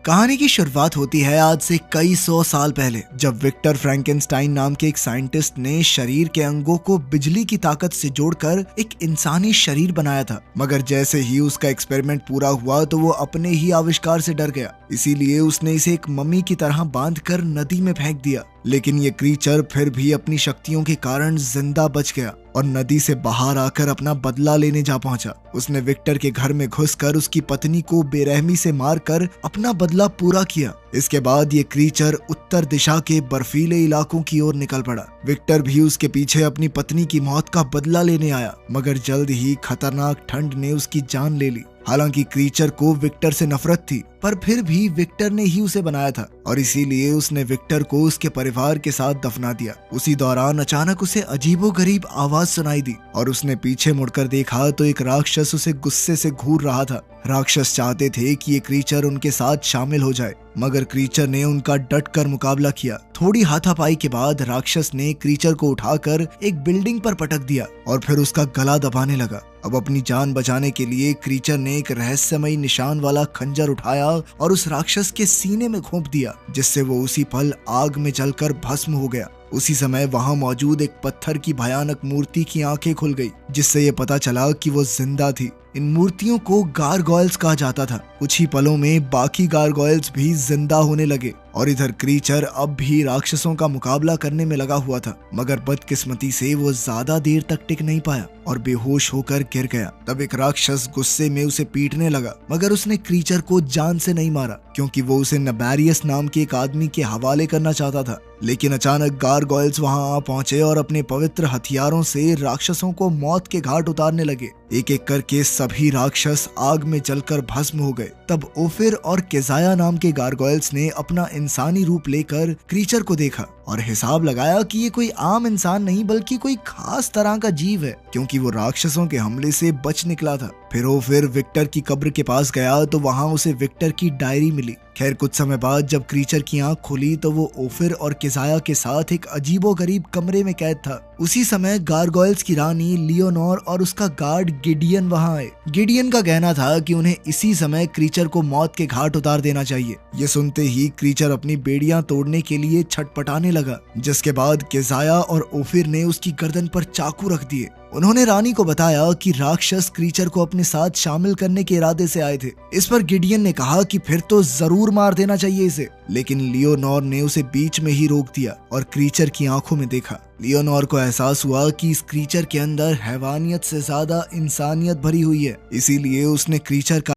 कहानी की शुरुआत होती है आज से कई सौ साल पहले, जब विक्टर फ्रैंकेनस्टाइन नाम के एक साइंटिस्ट ने शरीर के अंगों को बिजली की ताकत से जोड़कर एक इंसानी शरीर बनाया था। मगर जैसे ही उसका एक्सपेरिमेंट पूरा हुआ तो वो अपने ही आविष्कार से डर गया। इसीलिए उसने इसे एक मम्मी की तरह बांधकर नदी में फेंक दिया। लेकिन ये क्रीचर फिर भी अपनी शक्तियों के कारण जिंदा बच गया और नदी से बाहर आकर अपना बदला लेने जा पहुंचा। उसने विक्टर के घर में घुसकर उसकी पत्नी को बेरहमी से मारकर अपना बदला पूरा किया। इसके बाद ये क्रीचर उत्तर दिशा के बर्फीले इलाकों की ओर निकल पड़ा। विक्टर भी उसके पीछे अपनी पत्नी की मौत का बदला लेने आया, मगर जल्द ही खतरनाक ठंड ने उसकी जान ले ली। हालांकि क्रीचर को विक्टर से नफरत थी, पर फिर भी विक्टर ने ही उसे बनाया था और इसीलिए उसने विक्टर को उसके परिवार के साथ दफना दिया। उसी दौरान अचानक उसे अजीबोगरीब आवाज सुनाई दी और उसने पीछे मुड़कर देखा तो एक राक्षस उसे गुस्से से घूर रहा था। राक्षस चाहते थे कि ये क्रीचर उनके साथ शामिल हो जाए, मगर क्रीचर ने उनका डटकर मुकाबला किया। थोड़ी हाथापाई के बाद राक्षस ने क्रीचर को उठाकर एक बिल्डिंग पर पटक दिया और फिर उसका गला दबाने लगा। अब अपनी जान बचाने के लिए क्रीचर ने एक रहस्यमयी निशान वाला खंजर उठाया और उस राक्षस के सीने में घोंप दिया, जिससे वो उसी पल आग में जलकर भस्म हो गया। उसी समय वहां मौजूद एक पत्थर की भयानक मूर्ति की आंखें खुल गई, जिससे ये पता चला कि वो जिंदा थी। इन मूर्तियों को गारगोयल्स कहा जाता था। कुछ ही पलों में बाकी गारगोयल्स भी जिंदा होने लगे और इधर क्रीचर अब भी राक्षसों का मुकाबला करने में लगा हुआ था, मगर बदकिस्मती से वो ज्यादा देर तक टिक नहीं पाया और बेहोश होकर गिर गया। तब एक राक्षस गुस्से में उसे पीटने लगा, मगर उसने क्रीचर को जान से नहीं मारा क्योंकि वो उसे नबेरियस नाम के एक आदमी के हवाले करना चाहता था। लेकिन अचानक गारगोयल्स वहां आ पहुंचे और अपने पवित्र हथियारों से राक्षसों को मौत के घाट उतारने लगे। एक एक करके सभी राक्षस आग में जलकर भस्म हो गए। तब ओफिर और केजाया नाम के गारगोयल्स ने अपना इंसानी रूप लेकर क्रीचर को देखा और हिसाब लगाया कि ये कोई आम इंसान नहीं बल्कि कोई खास तरह का जीव है, क्योंकि वो राक्षसों के हमले से बच निकला था। फिर विक्टर की कब्र के पास गया तो वहां उसे विक्टर की डायरी मिली। खैर कुछ समय बाद जब क्रीचर की आंख खुली तो वो ओफिर और केजाया के साथ एक अजीबोगरीब कमरे में कैद था। उसी समय गारगोयल्स की रानी लियोनोर और उसका गार्ड गिडियन वहां आए। गिडियन का कहना था कि उन्हें इसी समय क्रीचर को मौत के घाट उतार देना चाहिए। ये सुनते ही क्रीचर अपनी बेड़ियां तोड़ने के लिए छटपटाने लगा, जिसके बाद केजाया और ओफिर ने उसकी गर्दन पर चाकू रख दिए। उन्होंने रानी को बताया कि राक्षस क्रीचर को अपने साथ शामिल करने के इरादे से आए थे। इस पर गिडियन ने कहा कि फिर तो जरूर मार देना चाहिए इसे, लेकिन लियोनोर ने उसे बीच में ही रोक दिया और क्रीचर की आंखों में देखा। लियोनोर को एहसास हुआ कि इस क्रीचर के अंदर हैवानियत से ज्यादा इंसानियत भरी हुई है, इसीलिए उसने क्रीचर का